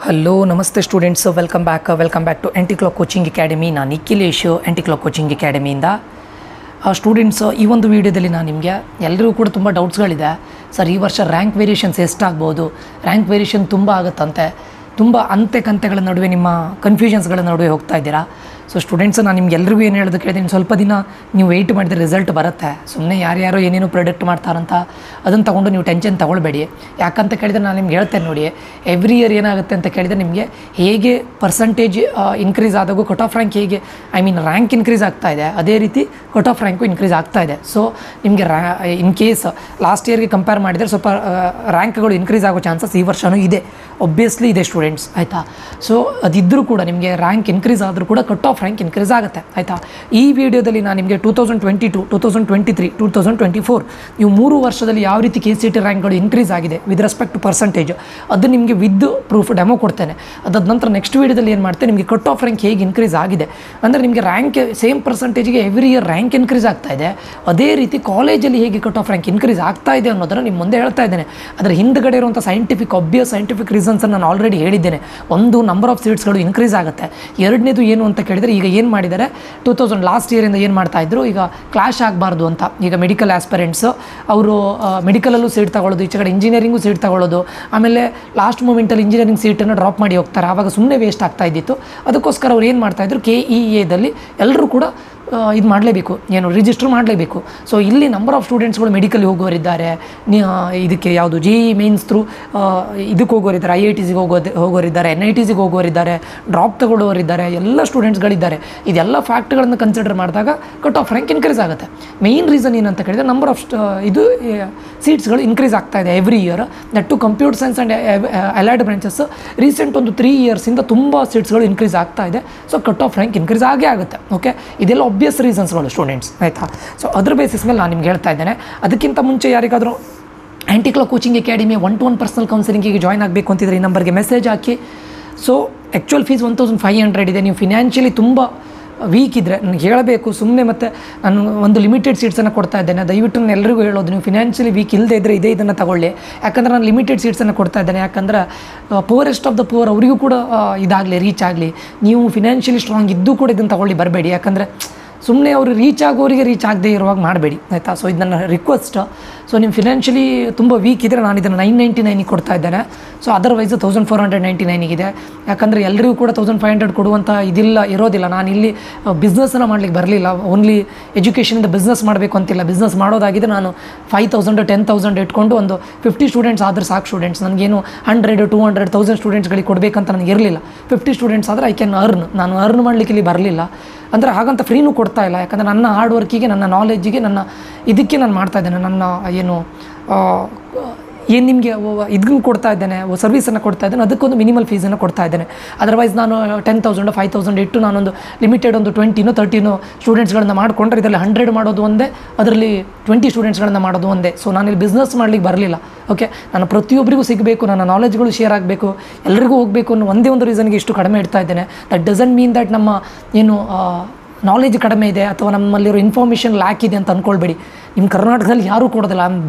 Hello ನಮಸ್ತೆ students, welcome back to anti clock coaching academy. ನಾನು Nikhilesh, anti clock coaching ಅಕಾಡೆಮಿಯಿಂದ. Students, ಈ ಒಂದು ವಿಡಿಯೋದಲ್ಲಿ ನಾನು ನಿಮಗೆ ಎಲ್ಲರಿಗೂ ಕೂಡ ತುಂಬ ಡೌಟ್ಸ್ಗಳಿದೆ. ಸರ್, ಈ ವರ್ಷ ರ್ಯಾಂಕ್ ವೇರಿಯೇಷನ್ಸ್ ಎಷ್ಟಾಗ್ಬೋದು, ರ್ಯಾಂಕ್ ವೇರಿಯೇಷನ್ ತುಂಬ ಆಗುತ್ತಂತೆ, ತುಂಬ ಅಂತೆಗಳ ನಡುವೆ ನಿಮ್ಮ ಕನ್ಫ್ಯೂಷನ್ಸ್ಗಳ ನಡುವೆ ಹೋಗ್ತಾ ಇದ್ದೀರಾ. ಸೊ ಸ್ಟೂಡೆಂಟ್ಸ್, ನಾನು ನಿಮ್ಗೆ ಎಲ್ರಿಗೂ ಏನು ಹೇಳೋದು ಕೇಳಿದ್ದೀನಿ, ಸ್ವಲ್ಪ ದಿನ ನೀವು ವೆಯ್ಟ್ ಮಾಡಿದ್ರೆ ರಿಸಲ್ಟ್ ಬರುತ್ತೆ. ಸುಮ್ಮನೆ ಯಾರ್ಯಾರೋ ಏನೇನೋ ಪ್ರೆಡಿಕ್ಟ್ ಮಾಡ್ತಾರಂತ ಅದನ್ನು ತೊಗೊಂಡು ನೀವು ಟೆನ್ಷನ್ ತೊಗೊಳ್ಬೇಡಿ. ಯಾಕಂತ ಕೇಳಿದರೆ ನಾನು ನಿಮ್ಗೆ ಹೇಳ್ತೇನೆ ನೋಡಿ, ಎವ್ರಿ ಇಯರ್ ಏನಾಗುತ್ತೆ ಅಂತ ಕೇಳಿದರೆ ನಿಮಗೆ ಹೇಗೆ ಪರ್ಸಂಟೇಜ್ ಇನ್ಕ್ರೀಸ್ ಆದಾಗೂ ಕಟ್ ಆಫ್ ರ್ಯಾಂಕ್ ಹೇಗೆ ರ್ಯಾಂಕ್ ಇನ್ಕ್ರೀಸ್ ಆಗ್ತಾ ಇದೆ, ಅದೇ ರೀತಿ ಕಟ್ ಆಫ್ ರ್ಯಾಂಕು ಇನ್ಕ್ರೀಸ್ ಆಗ್ತಾ ಇದೆ. ಸೊ ನಿಮಗೆ ಇನ್ ಕೇಸ್ ಲಾಸ್ಟ್ ಇಯರ್ಗೆ ಕಂಪೇರ್ ಮಾಡಿದರೆ ಸ್ವಲ್ಪ ರ್ಯಾಂಕ್ಗಳು ಇನ್ಕ್ರೀಸ್ ಆಗೋ ಚಾನ್ಸಸ್ ಈ ವರ್ಷವೂ ಇದೆ, ಒಬ್ವಿಯಸ್ಲಿ ಇದೆ ಸ್ಟೂಡೆಂಟ್ಸ್, ಆಯಿತಾ. ಸೊ ಅದಿದ್ದರೂ ಕೂಡ ನಿಮಗೆ ರ್ಯಾಂಕ್ ಇನ್ಕ್ರೀಸ್ ಆದರೂ ಕೂಡ ಕಟ್ ಆಫ್ ರ್ಯಾಂಕ್ ಇನ್ಕ್ರೀಸ್ ಆಗುತ್ತೆ, ಆಯಿತಾ. ಈ ವಿಡಿಯೋದಲ್ಲಿ ನಾನು ನಿಮಗೆ 2022, 2023, 2024 ಇವು 3 ವರ್ಷದಲ್ಲಿ ಯಾವ ರೀತಿ KCET ರ್ಯಾಂಕ್ಗಳು ಇನ್ಕ್ರೀಸ್ ಆಗಿದೆ ವಿತ್ ರೆಸ್ಪೆಕ್ಟ್ ಟು ಪರ್ಸಂಟೇಜ್, ಅದು ನಿಮಗೆ ವಿತ್ ಪ್ರೂಫ್ ಡೆಮೋ ಕೊಡ್ತೇನೆ. ಅದಾದ ನಂತರ ನೆಕ್ಸ್ಟ್ ವಿಡಿಯೋದಲ್ಲಿ ಏನು ಮಾಡ್ತೇನೆ, ನಿಮಗೆ ಕಟ್ ಆಫ್ ರ್ಯಾಂಕ್ ಹೇಗೆ ಇನ್ಕ್ರೀಸ್ ಆಗಿದೆ, ಅಂದರೆ ನಿಮಗೆ ರ್ಯಾಂಕ್ ಸೇಮ್ ಪರ್ಸಂಟೇಜ್ಗೆ ಎವ್ರಿ ಇಯರ್ ರ್ಯಾಂಕ್ ಇನ್ಕ್ರೀಸ್ ಆಗ್ತಾ ಇದೆ, ಅದೇ ರೀತಿ ಕಾಲೇಜಲ್ಲಿ ಹೇಗೆ ಕಟ್ ಆಫ್ ರ್ಯಾಂಕ್ ಇನ್ಕ್ರೀಸ್ ಆಗ್ತಾ ಇದೆ ಅನ್ನೋದನ್ನು ನಿಮ್ಮ ಮುಂದೆ ಹೇಳ್ತಾ ಇದ್ದೇನೆ. ಅದರ ಹಿಂದ್ಗಡೆ ಇರುವಂಥ ಆಬ್ವಿಯಸ್ ಸೈಂಟಿಫಿಕ್ ರೀಸನ್ಸನ್ನು ನಾನು ಆಲ್ರೆಡಿ ಹೇಳಿದ್ದೇನೆ. ಒಂದು, ನಂಬರ್ ಆಫ್ ಸೀಟ್ಸ್ಗಳು ಇನ್ಕ್ರೀಸ್ ಆಗುತ್ತೆ. ಎರಡನೇದು ಏನು ಅಂತ ಕೇಳಿದರೆ, ಈಗ ಏನು ಮಾಡಿದ್ದಾರೆ, 2000 ಲಾಸ್ಟ್ ಇಯರಿಂದ ಏನು ಮಾಡ್ತಾಯಿದ್ರು, ಈಗ ಕ್ಲಾಶ್ ಆಗಬಾರ್ದು ಅಂತ ಈಗ ಮೆಡಿಕಲ್ ಆಸ್ಪಿರೆಂಟ್ಸು ಅವರು ಮೆಡಿಕಲಲ್ಲೂ ಸೀಟ್ ತಗೊಳ್ಳೋದು, ಈಚೆ ಕಡೆ ಇಂಜಿನಿಯರಿಂಗು ಸೀಟ್ ತಗೊಳ್ಳೋದು, ಆಮೇಲೆ ಲಾಸ್ಟ್ ಮೂಮೆಂಟಲ್ಲಿ ಇಂಜಿನಿಯರಿಂಗ್ ಸೀಟನ್ನು ಡ್ರಾಪ್ ಮಾಡಿ ಹೋಗ್ತಾರೆ. ಆವಾಗ ಸುಮ್ಮನೆ ವೇಸ್ಟ್ ಆಗ್ತಾ ಇದ್ದಿತ್ತು. ಅದಕ್ಕೋಸ್ಕರ ಅವ್ರು ಏನು ಮಾಡ್ತಾಯಿದ್ರು, KEAದಲ್ಲಿ ಎಲ್ಲರೂ ಕೂಡ ಇದು ಮಾಡಲೇಬೇಕು, ಏನು ರಿಜಿಸ್ಟರ್ ಮಾಡಲೇಬೇಕು. ಸೊ ಇಲ್ಲಿ ನಂಬರ್ ಆಫ್ ಸ್ಟೂಡೆಂಟ್ಸ್ಗಳು ಮೆಡಿಕಲ್ ಹೋಗೋರಿದ್ದಾರೆ, ಇದಕ್ಕೆ ಯಾವುದು JEE ಮೇನ್ಸ್ ಥ್ರೂ ಇದಕ್ಕೆ ಹೋಗೋರಿದ್ದಾರೆ, IITಸಿಗೆ ಹೋಗೋರಿದ್ದಾರೆ, NITಸಿಗೆ ಹೋಗೋರಿದ್ದಾರೆ, ಡ್ರಾಪ್ ತಗೊಳ್ಳೋರಿದ್ದಾರೆ, ಎಲ್ಲ ಸ್ಟೂಡೆಂಟ್ಸ್ಗಳಿದ್ದಾರೆ. ಇದೆಲ್ಲ ಫ್ಯಾಕ್ಟ್ಗಳನ್ನು ಕನ್ಸಿಡರ್ ಮಾಡಿದಾಗ ಕಟ್ ಆಫ್ ರ್ಯಾಂಕ್ ಇನ್ಕ್ರೀಸ್ ಆಗುತ್ತೆ. ಮೇಯ್ನ್ ರೀಸನ್ ಏನಂತ ಕೇಳಿದರೆ, ನಂಬರ್ ಆಫ್ ಸೀಟ್ಸ್ಗಳು ಇನ್ಕ್ರೀಸ್ ಆಗ್ತಾ ಇದೆ every year. That too computer science and allied branches recent ಒಂದು 3 ಇಯರ್ಸಿಂದ ತುಂಬ ಸೀಟ್ಸ್ಗಳು ಇನ್ಕ್ರೀಸ್ ಆಗ್ತಾ ಇದೆ. So cut off rank increase ಆಗೇ ಆಗುತ್ತೆ. ಓಕೆ, ಇದೆಲ್ಲ ಆಬ್ವಿಯಸ್ ರೀಸನ್ಸ್ಗಳು ಸ್ಟೂಡೆಂಟ್ಸ್, ಆಯಿತಾ. ಸೊ ಅದ್ರ ಬೇಸಿಸ್ ಮೇಲೆ ನಾನು ನಿಮ್ಗೆ ಹೇಳ್ತಾ ಇದ್ದೇನೆ. ಅದಕ್ಕಿಂತ ಮುಂಚೆ ಯಾರಿಗಾದರೂ anti clock coaching academy 1-to-1 personal ಕೌನ್ಸಿಲಿಂಗಿಗೆ join ಆಗಬೇಕು ಅಂತಿದ್ರೆ ಈ ನಂಬರ್ಗೆ ಮೆಸೇಜ್ ಹಾಕಿ. ಸೊ ಆ್ಯಕ್ಚುಯಲ್ ಫೀಸ್ 1500 ಇದೆ. ನೀವು ಫಿನಾನ್ಷಿಯಲಿ ತುಂಬ ವೀಕ್ ಇದ್ದರೆ ನನಗೆ ಹೇಳಬೇಕು, ಸುಮ್ಮನೆ ಮತ್ತು ನಾನು ಒಂದು ಲಿಮಿಟೆಡ್ ಸೀಟ್ಸನ್ನು ಕೊಡ್ತಾ ಇದ್ದೇನೆ. ದಯವಿಟ್ಟು ನಾನು ಎಲ್ಲರಿಗೂ ಹೇಳೋದು, ನೀವು ಫಿನಾನ್ಷಿಯಲಿ ವೀಕ್ ಇಲ್ಲದೆ ಇದ್ದರೆ ಇದನ್ನು ತಗೊಳ್ಳಿ. ಯಾಕಂದರೆ ನಾನು ಲಿಮಿಟೆಡ್ ಸೀಟ್ಸನ್ನು ಕೊಡ್ತಾ ಇದ್ದೇನೆ. ಯಾಕಂದರೆ ಪೂರೆಸ್ಟ್ ಆಫ್ ದ ಪೂರ್ ಅವರಿಗೂ ಕೂಡ ಇದಾಗಲಿ, ರೀಚ್ ಆಗಲಿ. ನೀವು ಫಿನಾನ್ಷಿಯಲಿ ಸ್ಟ್ರಾಂಗ್ ಇದ್ದು ಕೂಡ ಇದನ್ನು ತಗೊಳ್ಳಿ, ಬರಬೇಡಿ. ಯಾಕಂದರೆ ಸುಮ್ಮನೆ ಅವರು ರೀಚ್ ಆಗೋರಿಗೆ ರೀಚ್ ಆಗದೆ ಇರುವಾಗ ಮಾಡಬೇಡಿ, ಆಯಿತಾ. ಸೊ ಇದು ನನ್ನ ರಿಕ್ವೆಸ್ಟ್. ಸೊ ನಿಮ್ಮ ಫಿನಾನ್ಷಿಯಲಿ ತುಂಬ ವೀಕ್ ಇದ್ದರೆ ನಾನು ಇದನ್ನು 999ಗೆ ಕೊಡ್ತಾ ಇದ್ದೇನೆ. ಸೊ ಅದರ್ವೈಸ್ 1499ಇದೆ. ಯಾಕಂದರೆ ಎಲ್ಲರಿಗೂ ಕೂಡ 1500 ಕೊಡುವಂಥ ಇರೋದಿಲ್ಲ. ನಾನು ಇಲ್ಲಿ ಬಿಸ್ನೆಸ್ಸನ್ನು ಮಾಡಲಿಕ್ಕೆ ಬರಲಿಲ್ಲ. ಓನ್ಲಿ ಎಜುಕೇಷನಿಂದ ಬಿಸ್ನೆಸ್ ಮಾಡಬೇಕು ಅಂತಿಲ್ಲ. ಬಿಸ್ನೆಸ್ ಮಾಡೋದಾಗಿದೆ ನಾನು 5000 10,000 ಇಟ್ಕೊಂಡು ಒಂದು 50 ಸ್ಟೂಡೆಂಟ್ಸ್ ಆದರೆ ಸಾಕು. ಸ್ಟೂಡೆಂಟ್ಸ್ ನನಗೇನು 100 200 1000 ಸ್ಟೂಡೆಂಟ್ಸ್ಗಳಿಗೆ ಕೊಡಬೇಕಂತ ನನಗೆ ಇರಲಿಲ್ಲ. 50 ಸ್ಟೂಡೆಂಟ್ಸ್ ಆದರೆ ಐ ಕ್ಯಾನ್ ನಾನು ಅರ್ನ್ ಮಾಡಲಿಕ್ಕೆ ಇಲ್ಲಿ ಬರಲಿಲ್ಲ. ಅಂದರೆ ಹಾಗಂತ ಫ್ರೀನೂ ಕೊಡ್ತಾ ಇಲ್ಲ. ಯಾಕಂದರೆ ನನ್ನ ಹಾರ್ಡ್ ವರ್ಕಿಗೆ, ನನ್ನ ನಾಲೆಡ್ಜಿಗೆ, ನನ್ನ ಇದಕ್ಕೆ ನಾನು ಮಾಡ್ತಾಯಿದ್ದೇನೆ. ನನ್ನ ಏನು ನಿಮಗೆ ಇದನ್ನು ಕೊಡ್ತಾ ಇದ್ದೇನೆ, ಸರ್ವಿಸನ್ನು ಕೊಡ್ತಾ ಇದ್ದೇನೆ, ಅದಕ್ಕೊಂದು ಮಿನಿಮಲ್ ಫೀಸನ್ನು ಕೊಡ್ತಾ ಇದ್ದೇನೆ. ಅದರ್ವೈಸ್ ನಾನು 10,000 5,000 ಇಟ್ಟು ನಾನೊಂದು ಲಿಮಿಟೆಡ್ ಒಂದು 20 30 ಸ್ಟೂಡೆಂಟ್ಸ್ಗಳನ್ನು ಮಾಡಿಕೊಂಡ್ರೆ ಇದರಲ್ಲಿ 100 ಮಾಡೋದು ಒಂದೇ, ಅದರಲ್ಲಿ 20 ಸ್ಟೂಡೆಂಟ್ಸ್ಗಳನ್ನು ಮಾಡೋದು ಒಂದೇ. ಸೊ ನಾನಿಲ್ಲಿ ಬಿಸ್ನೆಸ್ ಮಾಡಲಿಕ್ಕೆ ಬರಲಿಲ್ಲ. ಓಕೆ, ನಾನು ಪ್ರತಿಯೊಬ್ಬರಿಗೂ ಸಿಗಬೇಕು, ನನ್ನ ನಾಲೆಜ್ಗಳು ಶೇರ್ ಆಗಬೇಕು, ಎಲ್ಲರಿಗೂ ಹೋಗಬೇಕು ಅನ್ನೋ ಒಂದೇ ಒಂದು ರೀಸನ್ಗೆ ಇಷ್ಟು ಕಡಿಮೆ ಇಡ್ತಾ ಇದ್ದೇನೆ. ದಟ್ ಡಸಂಟ್ ಮೀನ್ ದಟ್ ನಮ್ಮ ಏನು ನಾಲೆಜ್ ಕಡಿಮೆ ಇದೆ ಅಥವಾ ನಮ್ಮಲ್ಲಿರೋ ಇನ್ಫಾರ್ಮೇಷನ್ ಲ್ಯಾಕ್ ಇದೆ ಅಂತ ಅಂದ್ಕೊಳ್ಬೇಡಿ. ನಿಮ್ಮ ಕರ್ನಾಟಕದಲ್ಲಿ ಯಾರೂ ಕೊಡೋದಿಲ್ಲ.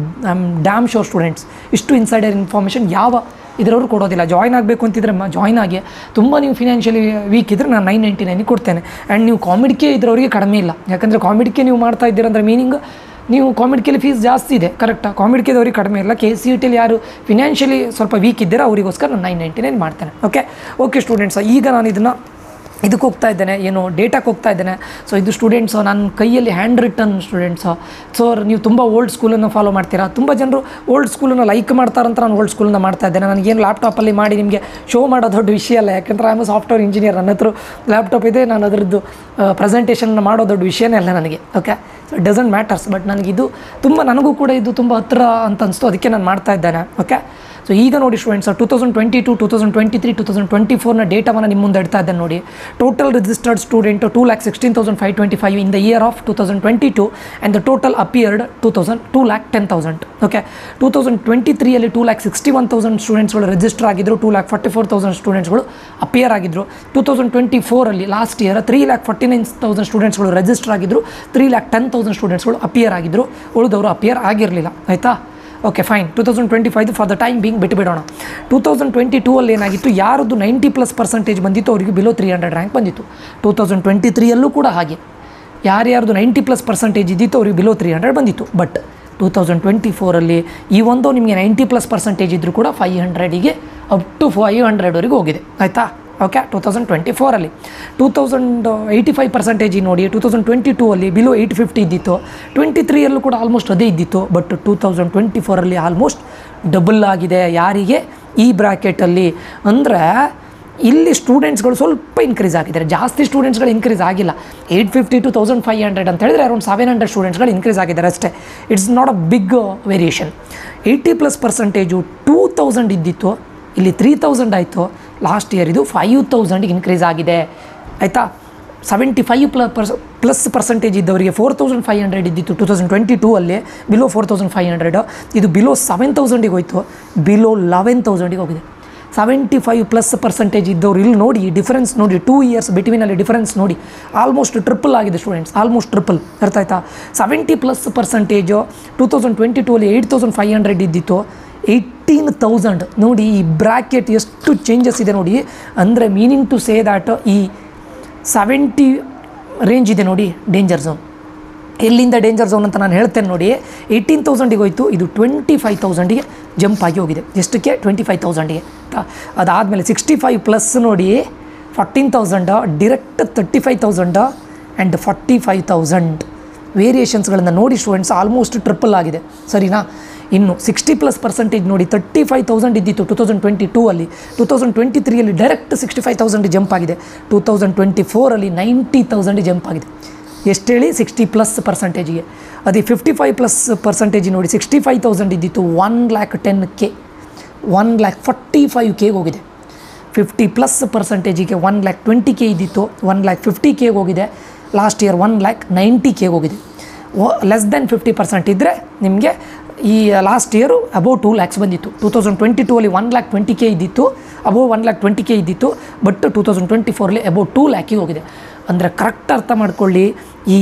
I am dam sure students, ಇಷ್ಟು ಇನ್ಸೈಡರ್ ಇನ್ಫಾರ್ಮೇಷನ್ ಯಾವ ಇದರವರು ಕೊಡೋದಿಲ್ಲ. ಜಾಯ್ನ್ ಆಗಬೇಕು ಅಂತಿದ್ರೆ ಜಾಯ್ನ್ ಆಗಿ. ತುಂಬ ನೀವು ಫಿನಾನ್ಷಿಯಲಿ ವೀಕ್ ಇದ್ದರೆ ನಾನು 999 ಕೊಡ್ತೇನೆ. ಆ್ಯಂಡ್ ನೀವು ಕಾಮಿಡಿಕೆ ಇದ್ರವರಿಗೆ ಕಡಿಮೆ ಇಲ್ಲ. ಯಾಕಂದರೆ ಕಾಮಿಡಿಕೆ ನೀವು ಮಾಡ್ತಾ ಇದ್ದೀರಂದ್ರೆ ಮೀನಿಂಗ್ ನೀವು ಕಾಮಿಡಿಕೆಯಲ್ಲಿ ಫೀಸ್ ಜಾಸ್ತಿ ಇದೆ, ಕರೆಕ್ಟಾ. ಕಾಮಿಡಿಕೆದವ್ರಿಗೆ ಕಡಿಮೆ ಇಲ್ಲ. KCETಲಿ ಯಾರು ಫಿನಾನ್ಷಿಯಲಿ ಸ್ವಲ್ಪ ವೀಕ್ ಇದ್ದೀರಾ ಅವರಿಗೋಸ್ಕರ ನಾನು 999 ಮಾಡ್ತೇನೆ. ಓಕೆ ಸ್ಟೂಡೆಂಟ್ಸ್, ಈಗ ನಾನು ಇದಕ್ಕೆ ಹೋಗ್ತಾ ಇದ್ದೇನೆ, ಏನು ಡೇಟಾಕ್ಕೆ ಹೋಗ್ತಾ ಇದ್ದೇನೆ. ಸೊ ಇದು ಸ್ಟೂಡೆಂಟ್ಸು ನನ್ನ ಕೈಯಲ್ಲಿ ಹ್ಯಾಂಡ್ ರಿಟನ್ ಸ್ಟೂಡೆಂಟ್ಸು. ಸೊ ನೀವು ತುಂಬ ಓಲ್ಡ್ ಸ್ಕೂಲನ್ನು ಫಾಲೋ ಮಾಡ್ತೀರಾ. ತುಂಬ ಜನರು ಓಲ್ಡ್ ಸ್ಕೂಲನ್ನು ಲೈಕ್ ಮಾಡ್ತಾರಂತ ನಾನು ಓಲ್ಡ್ ಸ್ಕೂಲನ್ನು ಮಾಡ್ತಾ ಇದ್ದೇನೆ. ನನಗೇನು ಲ್ಯಾಪ್ಟಾಪಲ್ಲಿ ಮಾಡಿ ನಿಮಗೆ ಶೋ ಮಾಡೋ ದೊಡ್ಡ ವಿಷಯ ಅಲ್ಲ. ಯಾಕಂದರೆ ಐ ಆಮ್ ಸಾಫ್ಟ್ವೇರ್ ಇಂಜಿನಿಯರ್, ನನ್ನ ಹತ್ರ ಲ್ಯಾಪ್ಟಾಪ್ ಇದೆ, ನಾನು ಅದರದ್ದು ಪ್ರೆಸೆಂಟೇಷನ್ ಮಾಡೋ ದೊಡ್ಡ ವಿಷಯನೇ ಅಲ್ಲ ನನಗೆ. Okay, so it doesn't matters. But ನನಗಿದು ನನಗೂ ಕೂಡ ಇದು ತುಂಬ ಹತ್ತಿರ ಅಂತ ಅನಿಸ್ತು, ಅದಕ್ಕೆ ನಾನು ಮಾಡ್ತಾ ಇದ್ದೇನೆ. ಓಕೆ, ಸೊ ಈಗ ನೋಡಿ ಸ್ಟೂಡೆಂಟ್ಸ್, 2022, 2023, 2024ನ ಡೇಟಾವನ್ನು ನಿಮ್ಮ ಮುಂದೆ ಇಡ್ತಾ ಇದ್ದೇನೆ ನೋಡಿ. Total registered student 2,16,525 in the year of 2022 and the total appeared 2,10,000. Okay, 2023ಯಲ್ಲಿ 2,61,000 ಸ್ಟೂಡೆಂಟ್ಸ್ಗಳು ರಿಜಿಸ್ಟರ್ ಆಗಿದ್ದರು, 2,44,000 ಸ್ಟೂಡೆಂಟ್ಸ್ಗಳು ಅಪಿಯರ್ ಆಗಿದ್ದರು. 2024ಅಲ್ಲಿ ಲಾಸ್ಟ್ ಇಯರ್ 3,49,000 ಸ್ಟೂಡೆಂಟ್ಸ್ಗಳು ರಿಜಿಸ್ಟರ್ ಆಗಿದ್ದರು, 3,10,000 ಸ್ಟೂಡೆಂಟ್ಸ್ಗಳು ಅಪಿಯರ್ ಆಗಿದ್ದರು. ಉಳಿದವರು ಅಪಿಯರ್ ಆಗಿರಲಿಲ್ಲ, ಆಯಿತಾ. Okay fine. 2025 for the time being ಬಿಟ್ಟುಬಿಡೋಣ. 2022 ಅಲ್ಲಿ ಏನಾಗಿತ್ತು, ಯಾರದ್ದು 90+% ಬಂದಿತ್ತು ಅವರಿಗೆ ಬಿಲೋ 300 ರ್ಯಾಂಕ್ ಬಂದಿತ್ತು. 2023ಯಲ್ಲೂ ಕೂಡ ಹಾಗೆ ಯಾರ್ಯಾರ್ದು 90+% ಇದ್ದಿತ್ತು ಅವ್ರಿಗೆ ಬಿಲೋ 300 ಬಂದಿತ್ತು. ಬಟ್ 2024ಅಲ್ಲಿ ಈ ಒಂದು ನಿಮಗೆ 90+% ಇದ್ದರೂ ಕೂಡ 500ಗೆ ಅಪ್ ಟು 500ವರೆಗೂ ಹೋಗಿದೆ. ಆಯಿತಾ? ಓಕೆ. 2024ಅಲ್ಲಿ 85% ನೋಡಿ. 2022ಅಲ್ಲಿ ಬಿಲೋ 850 ಇದ್ದಿತ್ತು. 23ಯಲ್ಲೂ ಕೂಡ ಆಲ್ಮೋಸ್ಟ್ ಅದೇ ಇದ್ದಿತ್ತು. ಬಟ್ 2024ಅಲ್ಲಿ ಆಲ್ಮೋಸ್ಟ್ ಡಬಲ್ ಆಗಿದೆ. ಯಾರಿಗೆ? ಈ ಬ್ರ್ಯಾಕೆಟಲ್ಲಿ. ಅಂದರೆ ಇಲ್ಲಿ ಸ್ಟೂಡೆಂಟ್ಸ್ಗಳು ಸ್ವಲ್ಪ ಇನ್ಕ್ರೀಸ್ ಆಗಿದ್ದಾರೆ, ಜಾಸ್ತಿ ಸ್ಟೂಡೆಂಟ್ಸ್ಗಳು ಇನ್ಕ್ರೀಸ್ ಆಗಿಲ್ಲ. 850 to 1500 ಅಂತ ಹೇಳಿದ್ರೆ ಅರೌಂಡ್ 700 ಸ್ಟೂಡೆಂಟ್ಸ್ಗಳು ಇನ್ಕ್ರೀಸ್ ಆಗಿದ್ದಾರೆ ಅಷ್ಟೇ. It's not a big variation. 80+% 2000 ಇದ್ದಿತ್ತು, ಇಲ್ಲಿ 3000 ಆಯಿತು. ಲಾಸ್ಟ್ ಇಯರ್ ಇದು 5000ಗೆ ಇನ್ಕ್ರೀಸ್ ಆಗಿದೆ. ಆಯಿತಾ? 75+% ಇದ್ದವರಿಗೆ 4500 ಇದ್ದಿತ್ತು 2022ಅಲ್ಲಿ, ಬಿಲೋ 4500. ಇದು ಬಿಲೋ 7000ಗೆ ಹೋಯಿತು, ಬಿಲೋ 11000ಗೆ ಹೋಗಿದೆ. 75+% ಇದ್ದವ್ರು ಇಲ್ಲಿ ನೋಡಿ ಡಿಫರೆನ್ಸ್ ನೋಡಿ, 2 ಇಯರ್ಸ್ ಬಿಟ್ವೀನಲ್ಲಿ ಡಿಫರೆನ್ಸ್ ನೋಡಿ, ಆಲ್ಮೋಸ್ಟ್ ಟ್ರಿಪಲ್ ಆಗಿದೆ ಸ್ಟೂಡೆಂಟ್ಸ್, ಆಲ್ಮೋಸ್ಟ್ ಟ್ರಿಪಲ್. ಅರ್ಥ ಆಯ್ತಾ? 70+% 2022ಅಲ್ಲಿ 8500 ಇದ್ದಿತ್ತು, 18000 ನೋಡಿ. ಈ ಬ್ರ್ಯಾಕೆಟ್ ಎಷ್ಟು ಚೇಂಜಸ್ ಇದೆ ನೋಡಿ. ಅಂದರೆ ಮೀನಿಂಗ್ ಟು ಸೇ ದ್ಯಾಟ್ ಈ 70 ರೇಂಜ್ ಇದೆ ನೋಡಿ ಡೇಂಜರ್ ಝೋನ್. ಎಲ್ಲಿಂದ ಡೇಂಜರ್ ಝೋನ್ ಅಂತ ನಾನು ಹೇಳ್ತೇನೆ ನೋಡಿ. 18000ಗೆ ಹೋಯಿತು, ಇದು 25000ಗೆ ಜಂಪ್ ಆಗಿ ಹೋಗಿದೆ. ಎಷ್ಟಕ್ಕೆ? 25000ಗೆ. ಅದಾದಮೇಲೆ 65+ ನೋಡಿ 14000, ಡಿರೆಕ್ಟ್ 35000 ಆ್ಯಂಡ್ 45000 ವೇರಿಯೇಷನ್ಸ್ಗಳನ್ನು ನೋಡಿ ಸ್ಟೂಡೆಂಟ್ಸ್, ಆಲ್ಮೋಸ್ಟ್ ಟ್ರಿಪಲ್ ಆಗಿದೆ. ಸರಿನಾ? ಇನ್ನು 60+% ನೋಡಿ 35000 ಇದ್ದಿತ್ತು 2022ಅಲ್ಲಿ, 2023ಅಲ್ಲಿ ಡೈರೆಕ್ಟ್ 65000 ಜಂಪ್ ಆಗಿದೆ. 2024ಅಲ್ಲಿ 90000 ಜಂಪ್ ಆಗಿದೆ. ಎಷ್ಟು ಹೇಳಿ? 60+%ಗೆ. ಅದೇ 55+% ನೋಡಿ 65000 ಇದ್ದಿತ್ತು, 110K 145Kಗೆ ಹೋಗಿದೆ. 50+%ಗೆ 120K ಇದ್ದಿತ್ತು, 150Kಗೆ ಹೋಗಿದೆ. ಲಾಸ್ಟ್ ಇಯರ್ 190Kಗೆ ಹೋಗಿದೆ. ಲೆಸ್ ದೆನ್ 50% ಇದ್ದರೆ ನಿಮಗೆ ಈ ಲಾಸ್ಟ್ ಇಯರು ಅಬೌವ್ 2 lakhs ಬಂದಿತ್ತು. 2022ಅಲ್ಲಿ 120K ಇದ್ದಿತ್ತು, ಅಬೌವ್ 120K ಇದ್ದಿತ್ತು. ಬಟ್ 2024ಅಲ್ಲಿ ಅಬೌವ್ 2 lakhಗೆ ಹೋಗಿದೆ. ಅಂದರೆ ಕರೆಕ್ಟ್ ಅರ್ಥ ಮಾಡ್ಕೊಳ್ಳಿ. ಈ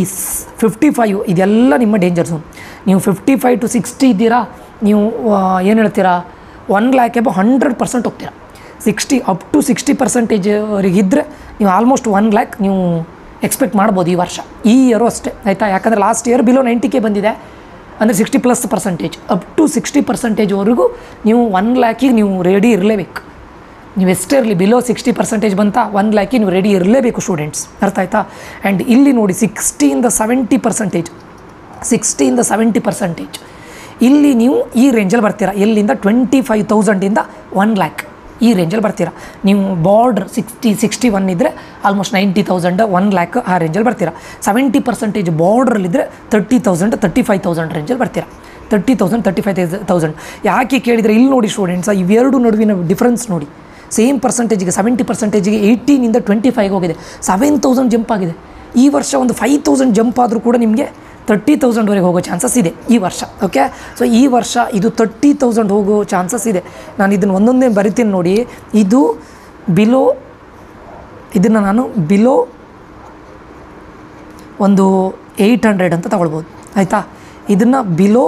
55 ಇದೆಲ್ಲ ನಿಮ್ಮ ಡೇಂಜರ್ ಝೋನ್. ನೀವು 55 to 60 ಇದ್ದೀರಾ, ನೀವು ಏನು ಹೇಳ್ತೀರಾ, 1 lakh ಅಬೌವ್ 100% ಹೋಗ್ತೀರಾ. 60 ಅಪ್ ಟು 60% ಇದ್ದರೆ ನೀವು ಆಲ್ಮೋಸ್ಟ್ 1 lakh ನೀವು ಎಕ್ಸ್ಪೆಕ್ಟ್ ಮಾಡ್ಬೋದು ಈ ವರ್ಷ, ಈ ಇಯರು ಅಷ್ಟೇ. ಆಯಿತಾ? ಯಾಕಂದರೆ ಲಾಸ್ಟ್ ಇಯರ್ ಬಿಲೋ 90K ಬಂದಿದೆ, ಅಂದರೆ 60+% ಅಪ್ ಟು 60%ವರೆಗೂ ನೀವು 1 lakhಗೆ ನೀವು ರೆಡಿ ಇರಲೇಬೇಕು. ನೀವು ಎಷ್ಟೇ ಇರಲಿ, ಬಿಲೋ 60% ಬಂತ 1 lakhಗೆ ನೀವು ರೆಡಿ ಇರಲೇಬೇಕು ಸ್ಟೂಡೆಂಟ್ಸ್. ಅರ್ಥ ಆಯ್ತಾ? ಆ್ಯಂಡ್ ಇಲ್ಲಿ ನೋಡಿ 60ಇಂದ 70%, 60ಇಂದ 70% ಇಲ್ಲಿ ನೀವು ಈ ರೇಂಜಲ್ಲಿ ಬರ್ತೀರಾ. ಎಲ್ಲಿಂದ? 25,000ಇಂದ 1 lakh ಈ ರೇಂಜಲ್ಲಿ ಬರ್ತೀರಾ. ನೀವು ಬಾರ್ಡ್ರ್ 60-61 ಇದ್ದರೆ ಆಲ್ಮೋಸ್ಟ್ 90,000 1 lakh ಆ ರೇಂಜಲ್ಲಿ ಬರ್ತೀರಾ. 70% ಬಾರ್ಡ್ರಲ್ಲಿದ್ದರೆ 30,000 35,000 ರೇಂಜಲ್ಲಿ ಬರ್ತೀರಾ. 30,000 35,000 ಯಾಕೆ ಕೇಳಿದರೆ ಇಲ್ಲಿ ನೋಡಿ ಸ್ಟೂಡೆಂಟ್ಸ್, ಇವೆರಡು ನಡುವಿನ ಡಿಫ್ರೆನ್ಸ್ ನೋಡಿ. ಸೇಮ್ ಪರ್ಸೆಂಟೇಜಿಗೆ 70%ಗೆ 18ಇಂದ 25 ಹೋಗಿದೆ, 7000 ಜಂಪ್ ಆಗಿದೆ. ಈ ವರ್ಷ ಒಂದು 5000 ಜಂಪ್ ಆದರೂ ಕೂಡ ನಿಮಗೆ 30,000ವರೆಗೆ ಹೋಗೋ ಚಾನ್ಸಸ್ ಇದೆ ಈ ವರ್ಷ. ಓಕೆ. ಸೊ ಈ ವರ್ಷ ಇದು 30,000 ಹೋಗೋ ಚಾನ್ಸಸ್ ಇದೆ. ನಾನು ಇದನ್ನು ಒಂದೊಂದೇ ಬರಿತೀನಿ ನೋಡಿ. ಇದು ಬಿಲೋ, ಇದನ್ನು ನಾನು ಬಿಲೋ ಒಂದು 800 ಅಂತ ತಗೊಳ್ಬೋದು. ಆಯಿತಾ? ಇದನ್ನು ಬಿಲೋ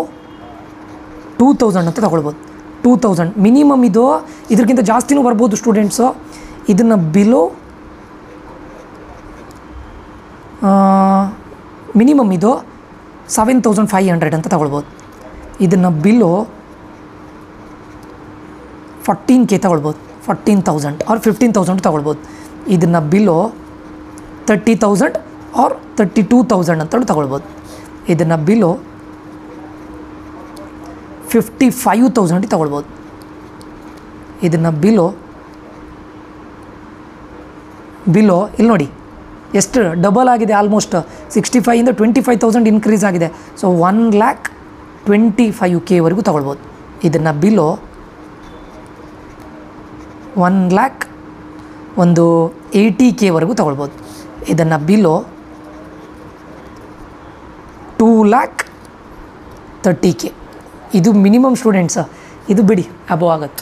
2000 ಅಂತ ತಗೊಳ್ಬೋದು. 2000 ಮಿನಿಮಮ್ ಇದು, ಇದಕ್ಕಿಂತ ಜಾಸ್ತಿನೂ ಬರ್ಬೋದು ಸ್ಟೂಡೆಂಟ್ಸು. ಇದನ್ನು ಬಿಲೋ ಮಿನಿಮಮ್ ಇದು 7500 ಅಂತ ತಗೊಳ್ಬೋದು. ಇದನ್ನು ಬಿಲೋ 14K ತಗೊಳ್ಬೋದು, 14,000 ಆರ್ 15,000 ತಗೊಳ್ಬೋದು. ಇದನ್ನು ಬಿಲೋ 30,000 ಆರ್ 32,000 ಅಂತ ತಗೊಳ್ಬೋದು. ಇದನ್ನು ಬಿಲೋ 55,000 ತಗೊಳ್ಬೋದು. ಇದನ್ನು ಬಿಲೋ ಇಲ್ಲಿ ನೋಡಿ ಎಷ್ಟು ಡಬಲ್ ಆಗಿದೆ. ಆಲ್ಮೋಸ್ಟ್ 65ಇಂದ 25,000 ಇನ್ಕ್ರೀಸ್ ಆಗಿದೆ. ಸೊ 125Kವರೆಗೂ ತಗೊಳ್ಬೋದು. ಇದನ್ನು ಬಿಲೋ 180Kವರೆಗೂ ತಗೊಳ್ಬೋದು. ಇದನ್ನು ಬಿಲೋ 230K. ಇದು ಮಿನಿಮಮ್ ಸ್ಟೂಡೆಂಟ್ಸ್, ಇದು ಬಿಡಿ ಅಬೋ ಆಗುತ್ತೆ.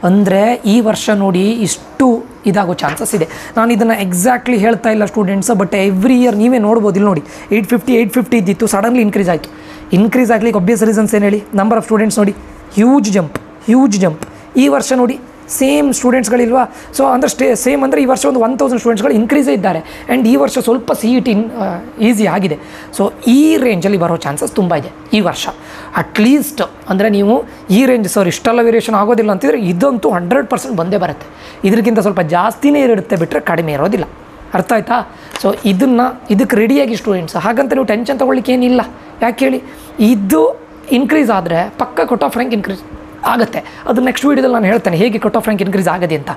ಅಂದರೆ ಈ ವರ್ಷ ನೋಡಿ ಇಷ್ಟು ಇದಾಗೋ ಚಾನ್ಸಸ್ ಇದೆ. ನಾನು ಇದನ್ನು ಎಕ್ಸಾಕ್ಟ್ಲಿ ಹೇಳ್ತಾ ಇಲ್ಲ ಸ್ಟೂಡೆಂಟ್ಸ್, ಬಟ್ ಎವ್ರಿ ಇಯರ್ ನೀವೇ ನೋಡ್ಬೋದು. ಇಲ್ಲಿ ನೋಡಿ 850 ಇದ್ದಿತ್ತು, ಸಡನ್ಲಿ ಇನ್ಕ್ರೀಸ್ ಆಯಿತು. ಇನ್ಕ್ರೀಸ್ ಆಗಲಿಕ್ಕೆ ಒಬ್ವಿಯಸ್ ರೀಸನ್ಸ್ ಏನು ಹೇಳಿ? ನಂಬರ್ ಆಫ್ ಸ್ಟೂಡೆಂಟ್ಸ್ ನೋಡಿ ಹ್ಯೂಜ್ ಜಂಪ್. ಈ ವರ್ಷ ನೋಡಿ ಸೇಮ್ ಸ್ಟೂಡೆಂಟ್ಸ್ಗಳಿಲ್ವಾ? ಸೊ ಅಂದರೆ ಸೇಮ್ ಅಂದರೆ ಈ ವರ್ಷ ಒಂದು 1000 ಸ್ಟೂಡೆಂಟ್ಸ್ಗಳು ಇನ್ಕ್ರೀಸೇ ಇದ್ದಾರೆ. ಆ್ಯಂಡ್ ಈ ವರ್ಷ ಸ್ವಲ್ಪ ಸಿ ಇ ಟಿ ಈಸಿ ಆಗಿದೆ. ಸೊ ಈ ರೇಂಜಲ್ಲಿ ಬರೋ ಚಾನ್ಸಸ್ ತುಂಬ ಇದೆ ಈ ವರ್ಷ. ಅಟ್ಲೀಸ್ಟ್ ಅಂದರೆ ನೀವು ಈ ರೇಂಜ್ ಸರ್ ಇಷ್ಟೆಲ್ಲ ವೇರಿಯೇಷನ್ ಆಗೋದಿಲ್ಲ ಅಂತಿದ್ರೆ ಇದಂತೂ 100% ಬಂದೇ ಬರುತ್ತೆ. ಇದಕ್ಕಿಂತ ಸ್ವಲ್ಪ ಜಾಸ್ತಿನೇ ಇರುತ್ತೆ ಬಿಟ್ಟರೆ ಕಡಿಮೆ ಇರೋದಿಲ್ಲ. ಅರ್ಥ ಆಯ್ತಾ? ಸೊ ಇದಕ್ಕೆ ರೆಡಿಯಾಗಿ ಸ್ಟೂಡೆಂಟ್ಸ್. ಹಾಗಂತ ನೀವು ಟೆನ್ಷನ್ ತೊಗೊಳ್ಳಿಕ್ಕೆ ಏನಿಲ್ಲ. ಯಾಕೆ ಹೇಳಿ, ಇದು ಇನ್ಕ್ರೀಸ್ ಆದರೆ ಪಕ್ಕ ಕಟ್ ಆಫ್ ರ್ಯಾಂಕ್ ಇನ್ಕ್ರೀಸ್ ಆಗುತ್ತೆ. ಅದು ನೆಕ್ಸ್ಟ್ ವೀಡಿಯೋದಲ್ಲಿ ನಾನು ಹೇಳ್ತೇನೆ ಹೇಗೆ ಕಟ್ ಆಫ್ ರ್ಯಾಂಕ್ ಇನ್ಕ್ರೀಸ್ ಆಗಿದೆ ಅಂತ.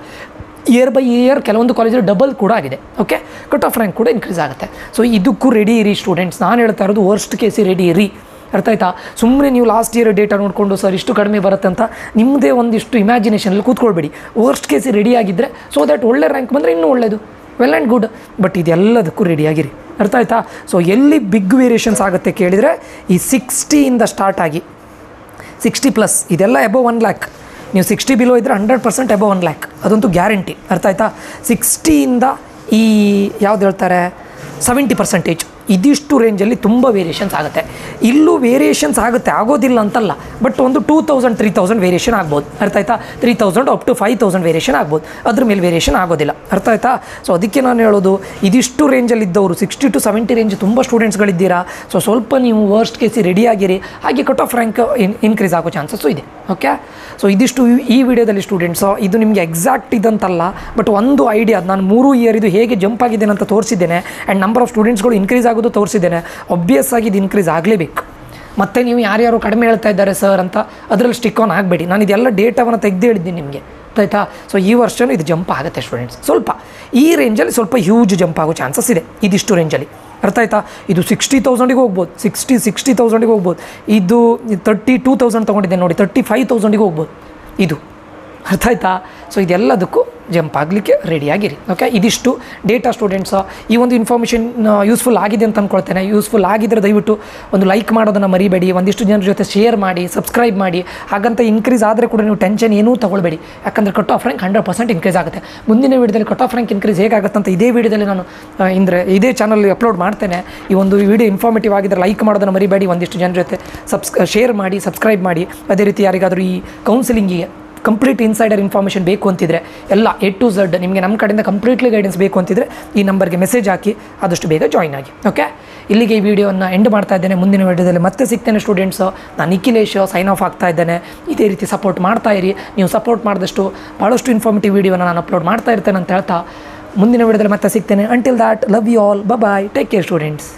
ಇಯರ್ ಬೈ ಇಯರ್ ಕೆಲವೊಂದು ಕಾಲೇಜಲ್ಲಿ ಡಬಲ್ ಕೂಡ ಆಗಿದೆ. ಓಕೆ, ಕಟ್ ಆಫ್ ರ್ಯಾಂಕ್ ಕೂಡ ಇನ್ಕ್ರೀಸ್ ಆಗುತ್ತೆ. ಸೊ ಇದಕ್ಕೂ ರೆಡಿ ಇರಿ ಸ್ಟೂಡೆಂಟ್ಸ್. ನಾನು ಹೇಳ್ತಾ ಇರೋದು ವರ್ಸ್ಟ್ ಕೇಸಿ ರೆಡಿ ಇರಿ. ಅರ್ಥ ಆಯ್ತಾ? ಸುಮ್ಮನೆ ನೀವು ಲಾಸ್ಟ್ ಇಯರ್ ಡೇಟಾ ನೋಡಿಕೊಂಡು ಸರ್ ಇಷ್ಟು ಕಡಿಮೆ ಬರುತ್ತೆ ಅಂತ ನಿಮ್ಮದೇ ಒಂದಿಷ್ಟು ಇಮ್ಯಾಜಿನೇಷನಲ್ಲಿ ಕೂತ್ಕೊಳ್ಬೇಡಿ. ವರ್ಸ್ಟ್ ಕೇಸಿ ರೆಡಿ ಆಗಿದ್ದರೆ ಸೊ ದ್ಯಾಟ್ ಒಳ್ಳೆ ರ್ಯಾಂಕ್ ಬಂದರೆ ಇನ್ನೂ ಒಳ್ಳೆಯದು, ವೆಲ್ ಆ್ಯಂಡ್ ಗುಡ್. ಬಟ್ ಇದೆಲ್ಲದಕ್ಕೂ ರೆಡಿಯಾಗಿರಿ. ಅರ್ಥ ಆಯ್ತಾ? ಸೊ ಎಲ್ಲಿ ಬಿಗ್ ವೇರಿಯೇಷನ್ಸ್ ಆಗುತ್ತೆ ಕೇಳಿದರೆ ಈ 60ಇಂದ ಸ್ಟಾರ್ಟ್ ಆಗಿ 60+ ಇದೆಲ್ಲ ಅಬವ್ 1 lakh. ನೀವು 60 ಬಿಲೋ ಇದ್ದರೆ 100% ಅಬವ್ 1 lakh, ಅದಂತೂ ಗ್ಯಾರಂಟಿ. ಅರ್ಥ ಆಯ್ತಾ? 60ಇಂದ ಈ ಯಾವ್ದು ಹೇಳ್ತಾರೆ 70% ಇದಿಷ್ಟು ರೇಂಜಲ್ಲಿ ತುಂಬ ವೇರಿಯೇಷನ್ಸ್ ಆಗುತ್ತೆ. ಇಲ್ಲೂ ವೇರಿಯೇಷನ್ಸ್ ಆಗುತ್ತೆ, ಆಗೋದಿಲ್ಲ ಅಂತಲ್ಲ. ಬಟ್ ಒಂದು 2000 3000 ವೇರಿಯೇಷನ್ ಆಗ್ಬೋದು. ಅರ್ಥ ಆಯ್ತಾ? 3000 ಅಪ್ ಟು 5000 ವೇರಿಯೇಷನ್ ಆಗ್ಬೋದು. ಅದ್ರ ಮೇಲೆ ವೇರಿಯೇಷನ್ ಆಗೋದಿಲ್ಲ. ಅರ್ಥ ಆಯ್ತಾ? ಸೊ ಅದಕ್ಕೆ ನಾನು ಹೇಳೋದು ಇದಿಷ್ಟು ರೇಂಜಲ್ಲಿದ್ದವರು 60 to 70 ರೇಂಜ್ ತುಂಬ ಸ್ಟೂಡೆಂಟ್ಸ್ಗಳಿದ್ದೀರಾ. ಸೊ ಸ್ವಲ್ಪ ನೀವು ವರ್ಸ್ಟ್ ಕೇಸಿ ರೆಡಿಯಾಗಿರಿ. ಹಾಗೆ ಕಟ್ ಆಫ್ ರ್ಯಾಂಕ್ ಇನ್ಕ್ರೀಸ್ ಆಗೋ ಚಾನ್ಸಸ್ಸು ಇದೆ. ಓಕೆ, ಸೊ ಇದಿಷ್ಟು ಈ ವಿಡಿಯೋದಲ್ಲಿ ಸ್ಟೂಡೆಂಟ್ಸು. ಇದು ನಿಮಗೆ ಎಕ್ಸಾಕ್ಟ್ ಇದಂತಲ್ಲ, ಬಟ್ ಒಂದು ಐಡಿಯಾ. ನಾನು 3 ಇಯರ್ ಇದು ಹೇಗೆ ಜಂಪ್ ಆಗಿದ್ದೇನೆ ಅಂತ ತೋರಿಸಿದ್ದೇನೆ. ಆ್ಯಂಡ್ ನಂಬರ್ ಆಫ್ ಸ್ಟೂಡೆಂಟ್ಸ್ಗಳು ಇನ್ಕ್ರೀಸ್ ಆಗೋದು ತೋರಿಸಿದ್ದೇನೆ. ಒಬ್ವಿಯಸ್ ಆಗಿ ಇದು ಇನ್ಕ್ರೀಸ್ ಆಗಲೇಬೇಕು. ಮತ್ತು ನೀವು ಯಾರ್ಯಾರು ಕಡಿಮೆ ಹೇಳ್ತಾ ಇದ್ದಾರೆ ಸರ್ ಅಂತ ಅದರಲ್ಲಿ ಸ್ಟಿಕ್ ಆನ್ ಆಗಬೇಡಿ. ನಾನು ಇದೆಲ್ಲ ಡೇಟಾವನ್ನು ತೆಗೆದು ಹೇಳಿದ್ದೀನಿ ನಿಮಗೆ. ಆಯಿತಾ? ಸೊ ಈ ವರ್ಷವೂ ಇದು ಜಂಪ್ ಆಗುತ್ತೆ ಸ್ಟೂಡೆಂಟ್ಸ್. ಸ್ವಲ್ಪ ಈ ರೇಂಜಲ್ಲಿ ಸ್ವಲ್ಪ ಹ್ಯೂಜ್ ಜಂಪ್ ಆಗೋ ಚಾನ್ಸಸ್ ಇದೆ ಇದಿಷ್ಟು ರೇಂಜಲ್ಲಿ. ಅರ್ಥ ಆಯ್ತಾ? ಇದು 60,000ಗೆ ಹೋಗ್ಬೋದು, 60,000ಗೆ ಹೋಗ್ಬೋದು. ಇದು 32,000 ತೊಗೊಂಡಿದ್ದೆ ನೋಡಿ, 35,000ಗೆ ಹೋಗ್ಬೋದು ಇದು. ಅರ್ಥ ಆಯ್ತಾ? ಸೊ ಇದೆಲ್ಲದಕ್ಕೂ ಜಂಪ್ ಆಗಲಿಕ್ಕೆ ರೆಡಿಯಾಗಿರಿ. ಓಕೆ, ಇದಿಷ್ಟು ಡೇಟಾ ಸ್ಟೂಡೆಂಟ್ಸ್. ಈ ಒಂದು ಇನ್ಫಾರ್ಮೇಷನ್ ಯೂಸ್ಫುಲ್ ಆಗಿದೆ ಅಂತ ಅಂದ್ಕೊಳ್ತೇನೆ. ಯೂಸ್ಫುಲ್ ಆಗಿದ್ದರೆ ದಯವಿಟ್ಟು ಒಂದು ಲೈಕ್ ಮಾಡೋದನ್ನು ಮರಿಬೇಡಿ. ಒಂದಿಷ್ಟು ಜನರ ಜೊತೆ ಶೇರ್ ಮಾಡಿ, ಸಬ್ಸ್ಕ್ರೈಬ್ ಮಾಡಿ. ಹಾಗಂತ ಇನ್ಕ್ರೀಸ್ ಆದರೆ ಕೂಡ ನೀವು ಟೆನ್ಷನ್ ಏನೂ ತೊಗೊಳ್ಬೇಡಿ. ಯಾಕಂದರೆ ಕಟ್ ಆಫ್ ರ್ಯಾಂಕ್ 100% ಇನ್ಕ್ರೀಸ್ ಆಗುತ್ತೆ. ಮುಂದಿನ ವೀಡಿಯೋದಲ್ಲಿ ಕಟ್ ಆಫ್ ರ್ಯಾಂಕ್ ಇನ್ಕ್ರೀಸ್ ಹೇಗಾಗುತ್ತೆ ಅಂತ ಇದೇ ವೀಡಿಯೋದಲ್ಲಿ ನಾನು ಇದೇ ಚಾನಲ್ ಅಪ್ಲೋಡ್ ಮಾಡ್ತೇನೆ. ಈ ಒಂದು ವಿಡಿಯೋ ಇನ್ಫಾರ್ಮೇಟಿವ್ ಆಗಿದ್ದರೆ ಲೈಕ್ ಮಾಡೋದನ್ನು ಮರಿಬೇಡಿ. ಒಂದಿಷ್ಟು ಜನರ ಜೊತೆ ಶೇರ್ ಮಾಡಿ, ಸಬ್ಸ್ಕ್ರೈಬ್ ಮಾಡಿ. ಅದೇ ರೀತಿ ಯಾರಿಗಾದರೂ ಈ ಕೌನ್ಸಿಲಿಂಗಿಗೆ ಕಂಪ್ಲೀಟ್ ಇನ್ಸೈಡರ್ ಇನ್ಫಾರ್ಮೇಷನ್ ಬೇಕು ಅಂತಿದ್ರೆ, ಎಲ್ಲ A to Z ನಿಮಗೆ ನಮ್ಮ ಕಡೆಯಿಂದ ಕಂಪ್ಲೀಟ್ಲಿ ಗೈಡೆನ್ಸ್ ಬೇಕು ಅಂತಿದ್ರೆ ಈ ನಂಬರ್ಗೆ ಮೆಸೇಜ್ ಹಾಕಿ ಆದಷ್ಟು ಬೇಗ ಜಾಯ್ನ್ ಆಗಿ. ಓಕೆ, ಇಲ್ಲಿಗೆ ಈ ವಿಡಿಯೋವನ್ನು ಎಂಡ್ ಮಾಡ್ತಾ ಇದ್ದೇನೆ. ಮುಂದಿನ ವಿಡಿಯೋದಲ್ಲಿ ಮತ್ತೆ ಸಿಗ್ತೇನೆ ಸ್ಟೂಡೆಂಟ್ಸು. ನಾನು ನಿಖಿಲೇಶ್ ಸೈನ್ ಆಫ್ ಆಗ್ತಾ ಇದ್ದೇನೆ. ಇದೇ ರೀತಿ ಸಪೋರ್ಟ್ ಮಾಡ್ತಾ ಇರಿ. ನೀವು ಸಪೋರ್ಟ್ ಮಾಡಿದಷ್ಟು ಭಾಳಷ್ಟು ಇನ್ಫಾರ್ಮೇಟಿವ್ ವಿಡಿಯೋನ ನಾನು ಅಪ್ಲೋಡ್ ಮಾಡ್ತಾ ಇರ್ತೇನೆ ಅಂತ ಹೇಳ್ತಾ ಮುಂದಿನ ವಿಡಿಯೋದಲ್ಲಿ ಮತ್ತೆ ಸಿಗ್ತೇನೆ. Until that, love you all, bye, take care students.